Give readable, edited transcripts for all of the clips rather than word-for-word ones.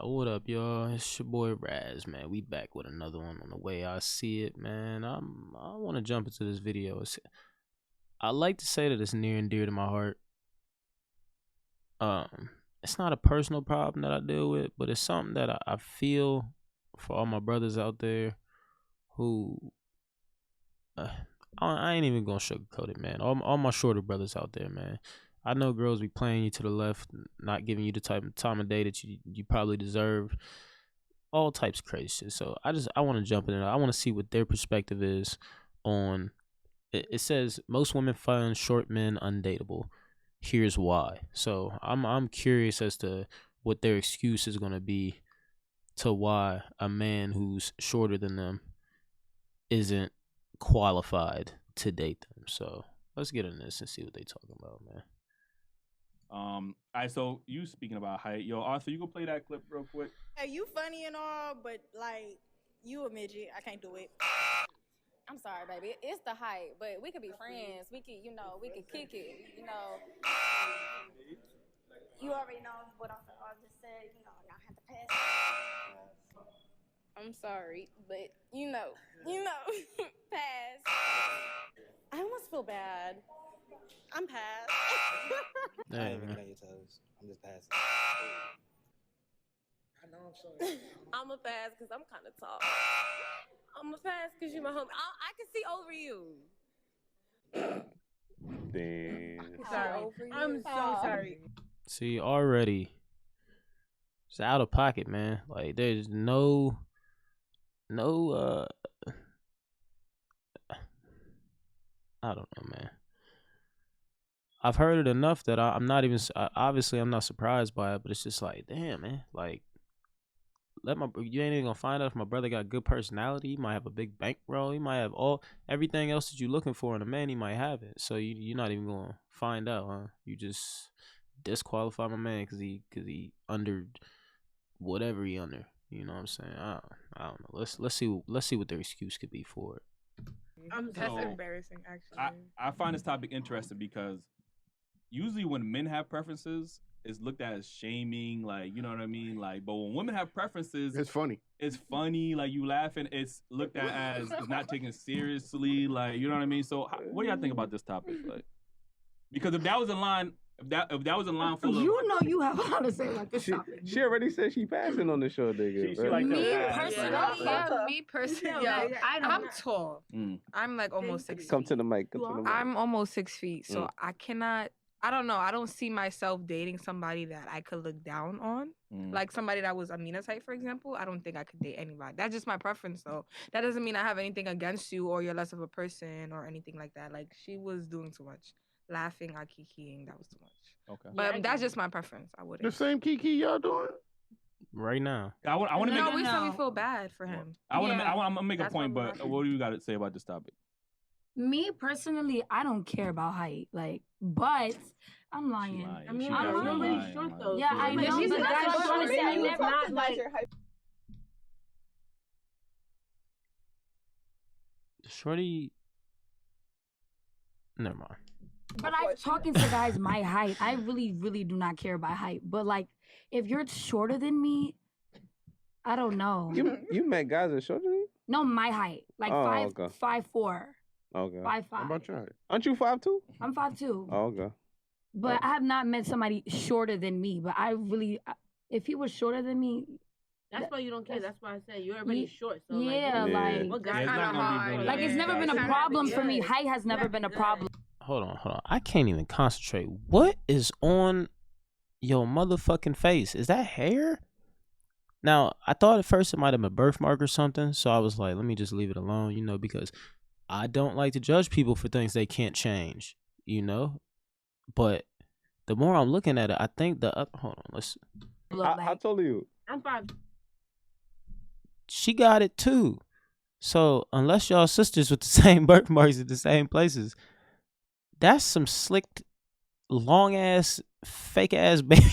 What up, y'all? It's your boy Raz, man. We back with another one on the way I see it, man. I want to jump into this video. I like to say that it's near and dear to my heart. It's not a personal problem that I deal with, but it's something that I feel for all my brothers out there who I ain't even gonna sugarcoat it, man. All my shorter brothers out there, man. I know girls be playing you to the left, not giving you the type of time of day that you probably deserve. All types of crazy shit. So I want to jump in and I want to see what their perspective is on it. It says most women find short men undateable. Here's why. So I'm curious as to what their excuse is gonna be to why a man who's shorter than them isn't qualified to date them. So let's get in this and see what they talking about, man. All right, so you speaking about height, yo, Arthur, you go play that clip real quick. Hey, you funny and all, but like you a midget. I can't do it. I'm sorry, baby. It's the height, but we could be friends. We could, we could kick it. You already know what I just said. Y'all have to pass. I'm sorry, but pass. I almost feel bad. I'm past. I ain't even on your toes. I'm just passing. I know I'm sorry. I'm a pass because I'm kind of tall. I'm a pass because you're my homie. I can see over you. Damn. Sorry. I'm so sorry. See, already it's out of pocket, man. Like there's no I don't know, man. I've heard it enough that I'm not even obviously I'm not surprised by it, but it's just like, damn, man. Like, you ain't even gonna find out if my brother got good personality. He might have a big bankroll. He might have everything else that you're looking for in a man. He might have it. So you're not even gonna find out, huh? You just disqualify my man because he under whatever he under. You know what I'm saying? I don't know. Let's see what their excuse could be for it. That's embarrassing, actually. I find this topic interesting because usually when men have preferences, it's looked at as shaming, like, you know what I mean? Like, but when women have preferences, It's funny. It's funny, like you laughing, it's looked at as it's not taken seriously, like, you know what I mean? So what do y'all think about this topic? Like, because if that was a line, if that was a line full of, You have a lot to say about this topic. She already said she passing on the show, nigga. she like Me personally, I'm tall. I'm like almost 6 feet. Come to the mic. I'm almost 6 feet, so I cannot. I don't know. I don't see myself dating somebody that I could look down on. Like somebody that was Amina's height, for example. I don't think I could date anybody. That's just my preference, though. That doesn't mean I have anything against you or you're less of a person or anything like that. Like, she was doing too much. Laughing or kikiing, that was too much. Okay. But that's just my preference. I wouldn't. The same kiki y'all doing? Right now. I want to make. No, we said we feel bad for him. I want to make a That's point, what but what do you got to say about this topic? Me personally, I don't care about height, but I'm lying. Lying. I mean, She I'm definitely really lying, short lying. though. Yeah, I know. She's But that's what I'm trying to say. I never not like your height. Shorty, never mind. But I'm talking to guys my height. I really, really do not care about height. But like, if you're shorter than me, I don't know. You met guys that shorter than you? No, my height, like okay. 5'4". Okay. 5'5". How about your height? Aren't you 5'2"? I'm 5'2". Oh, okay. But I have not met somebody shorter than me. But I really, if he was shorter than me. That's why you don't care. That's why I said you're already short. So yeah, like what guy it's kind of hard. Like, it's never been a problem for me. Height has never been a problem. Hold on. I can't even concentrate. What is on your motherfucking face? Is that hair? Now, I thought at first it might have been a birthmark or something. So I was like, let me just leave it alone, because I don't like to judge people for things they can't change, But the more I'm looking at it, I think hold on, let's. How tall are you? I'm 5. She got it too. So unless y'all sisters with the same birthmarks at the same places, that's some slicked, long ass, fake ass baby.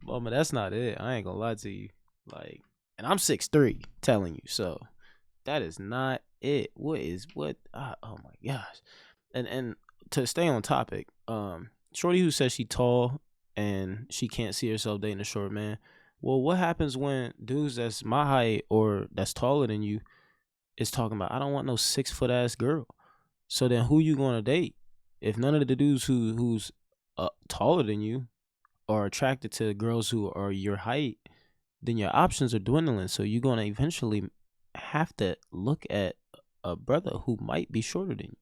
Mama, that's not it. I ain't gonna lie to you. Like, and I'm 6'3", telling you. So that is not it. What? Oh my gosh. And to stay on topic, Shorty who says she tall and she can't see herself dating a short man. Well, what happens when dudes that's my height or that's taller than you is talking about, I don't want no 6 foot ass girl. So then who you gonna date? If none of the dudes who's taller than you are attracted to girls who are your height, then your options are dwindling. So you're gonna eventually have to look at a brother who might be shorter than you.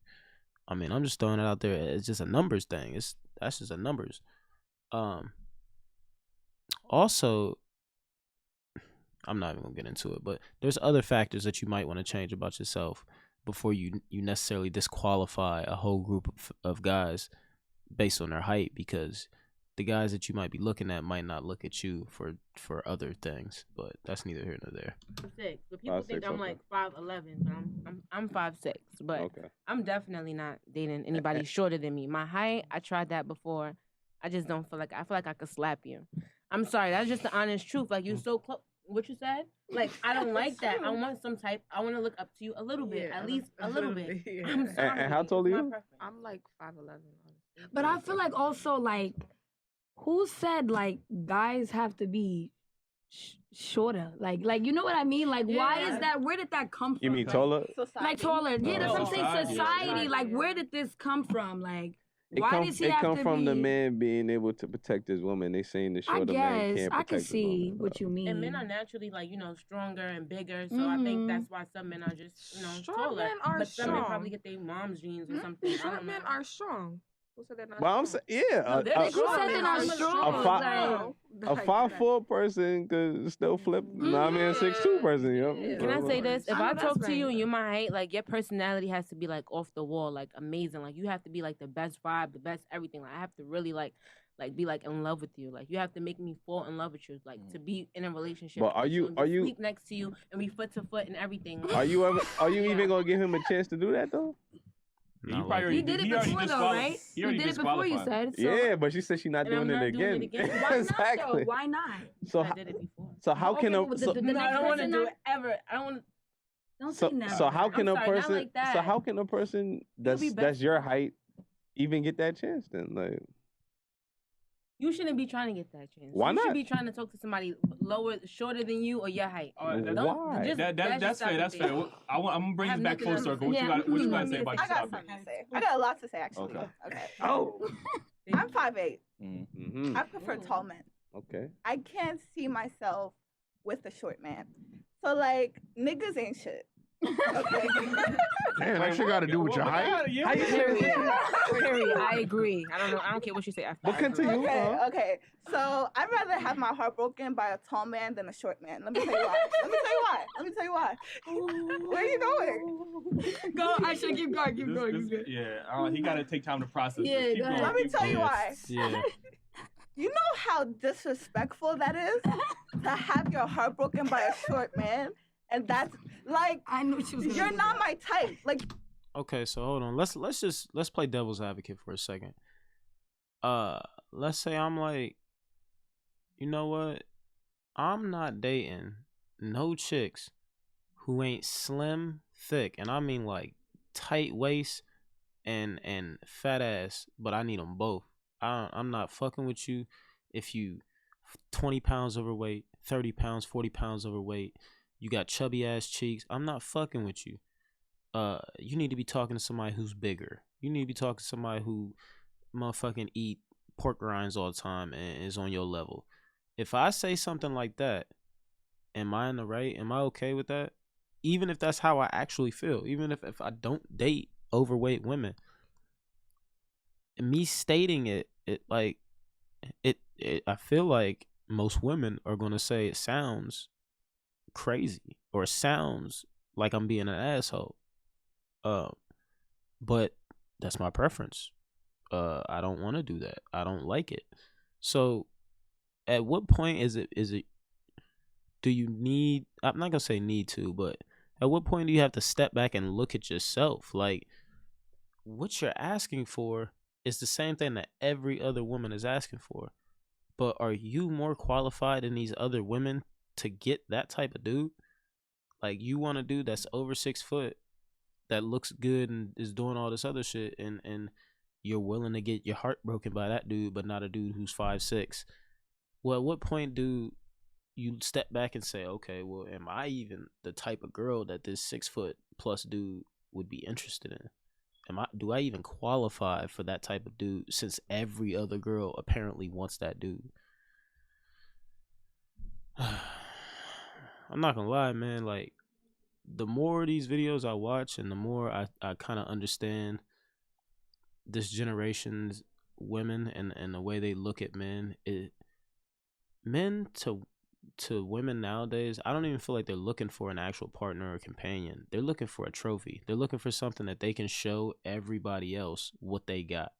I mean, I'm just throwing it out there. It's just a numbers thing. That's just a numbers. Also, I'm not even gonna get into it, but there's other factors that you might want to change about yourself before you necessarily disqualify a whole group of guys based on their height, because the guys that you might be looking at might not look at you for other things. But that's neither here nor there. 6. But people think I'm like 5'11", but I'm 5'6". But I'm definitely not dating anybody shorter than me. My height, I tried that before. I just don't feel like I could slap you. I'm sorry, that's just the honest truth. Like, you're so close. What you said? Like, I don't like that. I want I want to look up to you a little bit, at least a little bit. Yeah. I'm sorry. And how tall are you? I'm like 5'11". But I feel like also, like, who said, like, guys have to be shorter? Like, you know what I mean? Like, why is that? Where did that come from? You mean taller? Like, taller. Yeah, that's what I'm saying. Society. Like, where did this come from? Like, why does he have to be? It come from the man being able to protect his woman. They saying the shorter man can't protect his woman. I can see what you mean. And men are naturally, like, stronger and bigger. So I think that's why some men are just, taller. Men are but strong. some men probably get their mom's genes or something. Short men are strong. Who said they're not Well, I'm strong? saying, yeah. A 5'4" person could still flip. I mean, a 6'2" person. Can I say this? If I talk to you and you're my height, like, your personality has to be like off the wall, like amazing. Like, you have to be like the best vibe, the best everything. Like, I have to really like be like in love with you. Like, you have to make me fall in love with you. Like, to be in a relationship. But are you sleep next to you and we foot to foot and everything? Are you even gonna give him a chance to do that though? He did it before, though, right? He did it before, you said. So. Yeah, but she said she's not doing it again. Why not, though? Why not? I did it before. So how can a... I don't want to do it ever. I don't want to... Don't say never. So how can I'm a sorry, person... not like that. So how can a person that's your height even get that chance then? Like... You shouldn't be trying to get that chance. Why not? You should be trying to talk to somebody shorter than you or your height. Why? That's fair. That's fair. I'm gonna bring this back full circle. What you gotta say about yourself? I got something to say. I got a lot to say actually. Okay. Oh. I'm 5'8". Mm-hmm. I prefer tall men. Okay. I can't see myself with a short man. So like niggas ain't shit. Okay. Man, that shit got to do with your height. Period. I agree. I don't care what you say after. But continue. Okay. So I'd rather have my heart broken by a tall man than a short man. Let me tell you why. Where are you going? Go. I should keep going. Keep going. Yeah. He got to take time to process. Yeah. Keep going. Let me tell you why. Yeah. You know how disrespectful that is to have your heart broken by a short man. And that's like, I knew she was. You're not my type. Like, okay, so hold on. Let's play devil's advocate for a second. Let's say I'm like, you know what? I'm not dating no chicks who ain't slim, thick, and I mean like tight waist and fat ass, but I need them both. I'm not fucking with you if you 20 pounds overweight, 30 pounds, 40 pounds overweight. You got chubby ass cheeks. I'm not fucking with you. You need to be talking to somebody who's bigger. You need to be talking to somebody who motherfucking eat pork rinds all the time and is on your level. If I say something like that, am I in the right? Am I okay with that? Even if that's how I actually feel. Even if I don't date overweight women. And me stating it I feel like most women are gonna say it sounds crazy or it sounds like I'm being an asshole. But that's my preference. I don't want to do that. I don't like it. So at what point is it do you need, I'm not gonna say need to, but at what point do you have to step back and look at yourself? Like, what you're asking for is the same thing that every other woman is asking for. But are you more qualified than these other women to get that type of dude? Like, you want a dude that's over 6 foot, that looks good and is doing all this other shit, and you're willing to get your heart broken by that dude, but not a dude who's 5'6". Well, at what point do you step back and say, okay, well, am I even the type of girl that this 6'+ dude would be interested in? Do I even qualify for that type of dude, since every other girl apparently wants that dude? I'm not gonna lie, man. Like, the more of these videos I watch and the more I kind of understand this generation's women and the way they look at men, men to women nowadays, I don't even feel like they're looking for an actual partner or companion. They're looking for a trophy. They're looking for something that they can show everybody else what they got.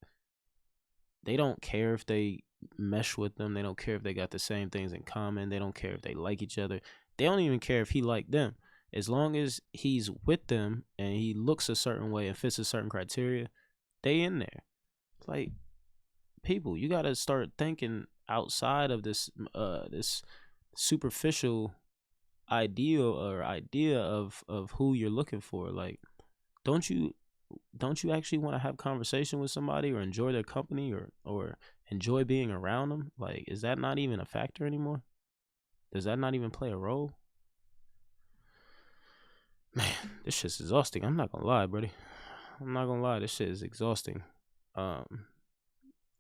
They don't care if they mesh with them. They don't care if they got the same things in common. They don't care if they like each other. They don't even care if he like them. As long as he's with them and he looks a certain way and fits a certain criteria, they in there. Like, people, you got to start thinking outside of this this superficial idea of who you're looking for. Like, don't you actually want to have conversation with somebody or enjoy their company or enjoy being around them? Like, is that not even a factor anymore? Does that not even play a role? Man, this shit's exhausting. I'm not gonna lie, buddy. I'm not gonna lie, this shit is exhausting.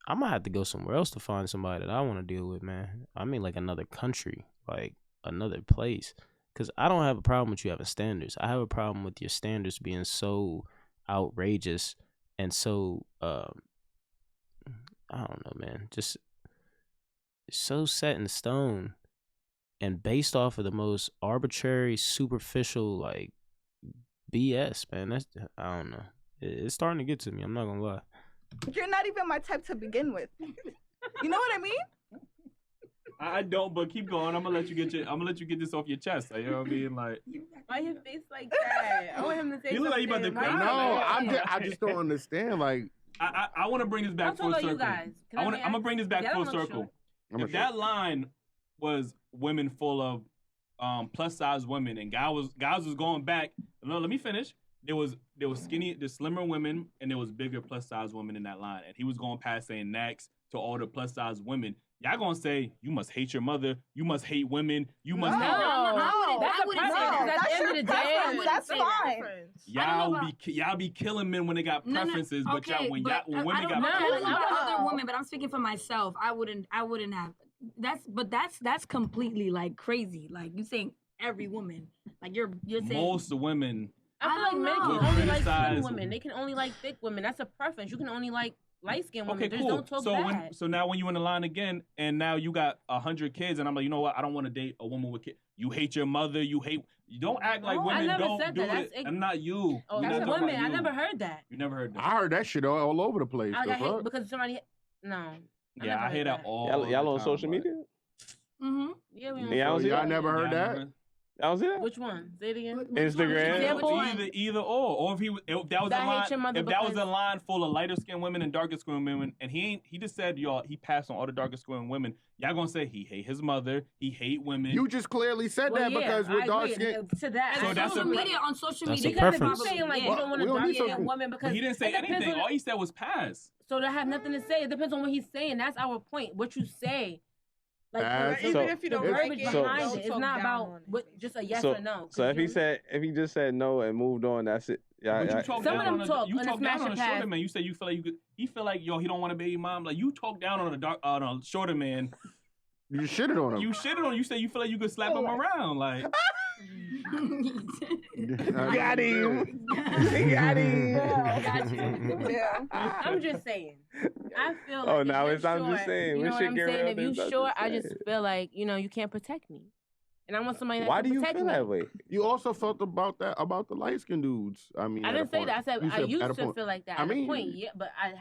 I might have to go somewhere else to find somebody that I want to deal with, man. I mean, like another country, like another place. Because I don't have a problem with you having standards. I have a problem with your standards being so outrageous and so, I don't know, man. Just so set in stone and based off of the most arbitrary, superficial, like, BS, man. I don't know. It's starting to get to me. I'm not gonna lie. You're not even my type to begin with. You know what I mean? I don't, but keep going. I'm gonna let you get this off your chest. You know what I mean? Like, why your face like that? I want him to say you look like you about to something. cry. No, I just don't understand. Like, I want to bring this back full circle. You guys. I'm gonna bring this back full circle. If that line was women full of plus size women and guys was going back. No, let me finish. There was slimmer women and there was bigger plus size women in that line, and he was going past saying next to all the plus size women. Y'all gonna say you must hate your mother, you must hate women, you must. No, that's a preference. At the end of the day, that's fine. Y'all be killing men when they got preferences, but when women got preferences. I'm other women, but I'm speaking for myself. I wouldn't have. That's completely like crazy. Like, you saying every woman. Like, you're saying most women. I feel like men can only like slim women. They can only like thick women. That's a preference. You can only like light-skinned women. Okay, cool. Don't talk bad. So now when you in the line again, and now you got 100 kids, and I'm like, you know what? I don't want to date a woman with kids. You hate your mother. You don't act like women don't do it. I'm not you. Oh, that's women. I never heard that. You never heard that. I heard that shit all over the place. I hate because somebody. No. Yeah, I hear that all. Y'all on social media? Mm-hmm. Yeah, we on. Y'all never heard that? I was there. Which one? Say it again. Instagram. Either or if that was a line full of lighter skinned women and darker skinned women, and he just said he passed on all the darker skinned women. Y'all gonna say he hate his mother, he hate women. You just clearly said that because we're dark skinned. To that, so that's on social media. Because if you're saying like you don't want a dark skinned woman because he didn't say anything. All he said was pass. So that have nothing to say. It depends on what he's saying. That's our point. What you say. Like, even if you don't like it, behind it, it's not about just a yes or no. So if he just said no and moved on, that's it. Some of them talk. You talk down on a shorter man. You say you feel like he feel like he don't want a baby mom. Like, you talk down on a shorter man. You shitted on him. You shitted on him. You say you feel like you could slap him around. Like, got him. Got him. I'm just saying. I feel like. Oh, now I'm just saying. You know what I'm saying? If you short, I just feel like you can't protect me, and I want somebody that can protect me. Why do you feel that way? You also felt about the light skinned dudes. I mean, I didn't say that. I said I used to feel like that. At a point, yeah, but I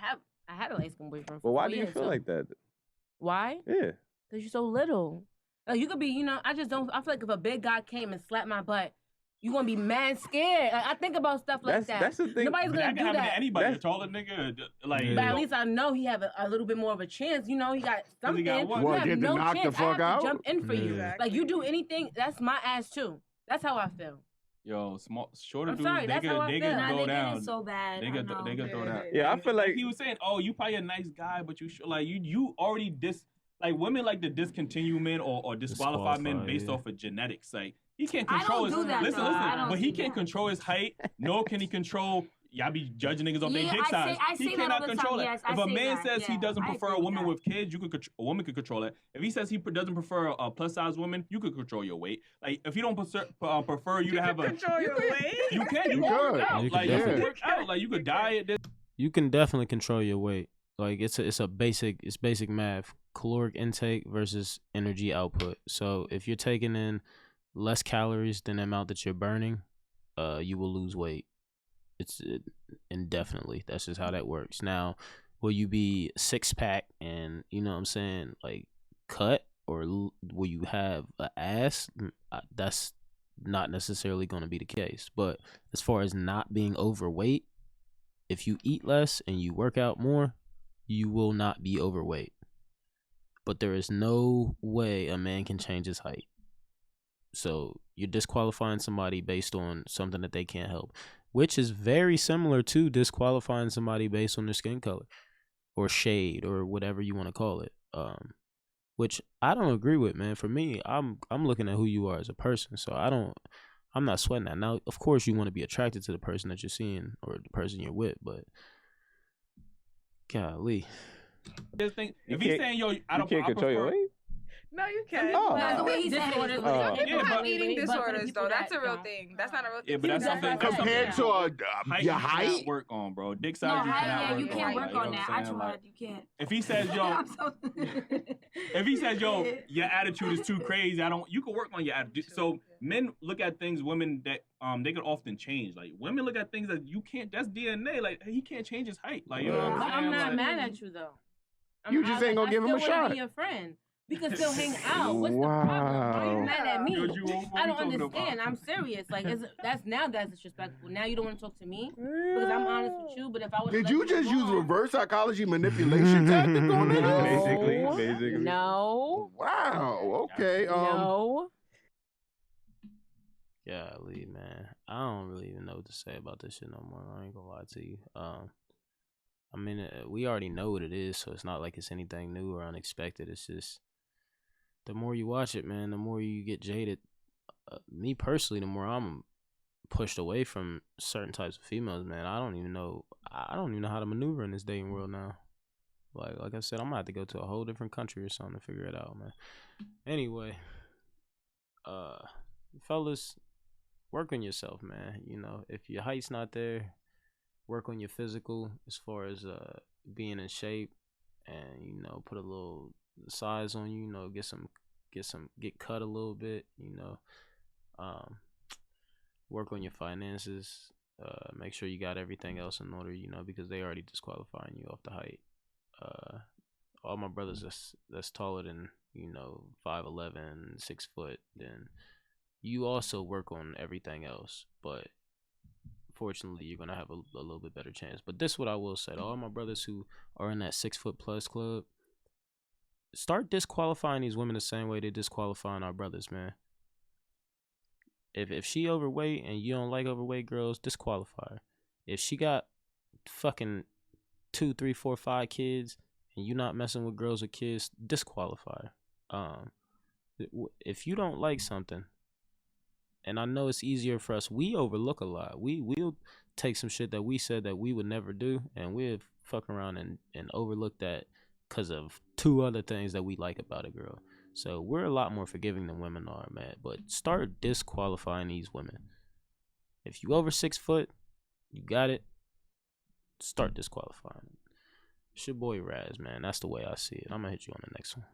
had a light skinned boyfriend. Well, why do you feel like that? Why? Yeah. Because you're so little. Like, you could be, I just don't. I feel like if a big guy came and slapped my butt, you're gonna be mad scared. Like, I think about stuff like that. That's the thing. Nobody's gonna do that. To anybody, a taller nigga, like. But at least I know he have a little bit more of a chance. He got something. He got what? You have get no to knock chance. the fuck I have out? to jump in for you. Like, you do anything, that's my ass too. That's how I feel. Yo, shorter I'm dudes, sorry, they that's how I could feel. go Nah, they get down. it so bad. They I could know. throw down. Yeah, I feel like he was saying, oh, you probably a nice guy, but you already like women like to discontinue men or disqualify men based off of genetics. Like he can't control I don't his do that, listen, though. I don't but he do can't that. control his height, nor can he control. Y'all be judging niggas off their Yeah, dick size. I say He that cannot all the control time. it. Yes, I If a say man that. says he Yeah, doesn't I prefer agree a with woman that. with kids, a woman could control it. If he says he doesn't prefer a plus size woman, you could control your weight. Like if he don't prefer you to have a Control your weight. you can you could. work out You like can you can definitely- work out like you could diet this. You can definitely control your weight. Like it's basic math. Caloric intake versus energy output. So if you're taking in less calories than the amount that you're burning, you will lose weight. It's indefinitely. That's just how that works. Now, will you be 6-pack and you know what I'm saying, like cut, or will you have an ass? That's not necessarily going to be the case. But as far as not being overweight, if you eat less and you work out more, you will not be overweight. But there is no way a man can change his height. So you're disqualifying somebody based on something that they can't help, which is very similar to disqualifying somebody based on their skin color or shade or whatever you want to call it. Which I don't agree with, man. For me, I'm looking at who you are as a person. So I'm not sweating that. Now, of course, you want to be attracted to the person that you're seeing or the person you're with, but golly. If he's saying, yo, I can't control your weight. No, you can't. Oh. That's the way he said it. People Yeah, have but- eating but for the disorders, people though. That's that a real don't. thing. That's not a real thing. Yeah, but that's something Compared to height your you height. cannot work on, bro. Dick No, size you height, cannot yeah, work you on. can't work like, you on know that. what I I'm saying? tried. Like, You can't. if he says, yo, your attitude is too crazy, you can work on your attitude. So men look at things, women that they could often change. Like women look at things that you can't. That's DNA. Like he can't change his height. Like you know what I'm But saying? I'm not Like, mad at you though. You just ain't gonna give him a I still wanna shot. be your friend. We can still hang out. What's the problem? Why are you mad at me? Yo, you- what I we don't talking understand. about? I'm serious. Like, that's disrespectful. Now you don't want to talk to me because I'm honest with you. But if I would, Did you just use reverse psychology manipulation tactic on niggas? Basically. No. Wow. Okay. No. Golly, man. I don't really even know what to say about this shit no more. I ain't gonna lie to you. I mean, we already know what it is, so it's not like it's anything new or unexpected. It's just the more you watch it, man, the more you get jaded. Me personally, the more I'm pushed away from certain types of females, man. I don't even know how to maneuver in this dating world now. Like I said, I'm gonna have to go to a whole different country or something to figure it out, man. Anyway, fellas, work on yourself, man. You know, if your height's not there, work on your physical as far as being in shape, and you know, put a little size on you. You know, get cut a little bit. You know, work on your finances. Make sure you got everything else in order. You know, because they already disqualifying you off the height. All my brothers that's taller than 5'11", 6 foot, then you also work on everything else, but fortunately you're gonna have a little bit better chance. But this is what I will say to all my brothers who are in that 6 foot plus club: start disqualifying these women the same way they're disqualifying our brothers, man. If she overweight and you don't like overweight girls, disqualify her. If she got fucking 2, 3, 4, 5 kids and you not messing with girls with kids, disqualify her. If you don't like something, and I know it's easier for us, we overlook a lot. We'll take some shit that we said that we would never do, and we'll fuck around and overlook that because of 2 other things that we like about a girl. So we're a lot more forgiving than women are, man. But start disqualifying these women. If you over 6 foot, you got it, start disqualifying. It's your boy Raz, man. That's the way I see it. I'm gonna hit you on the next one.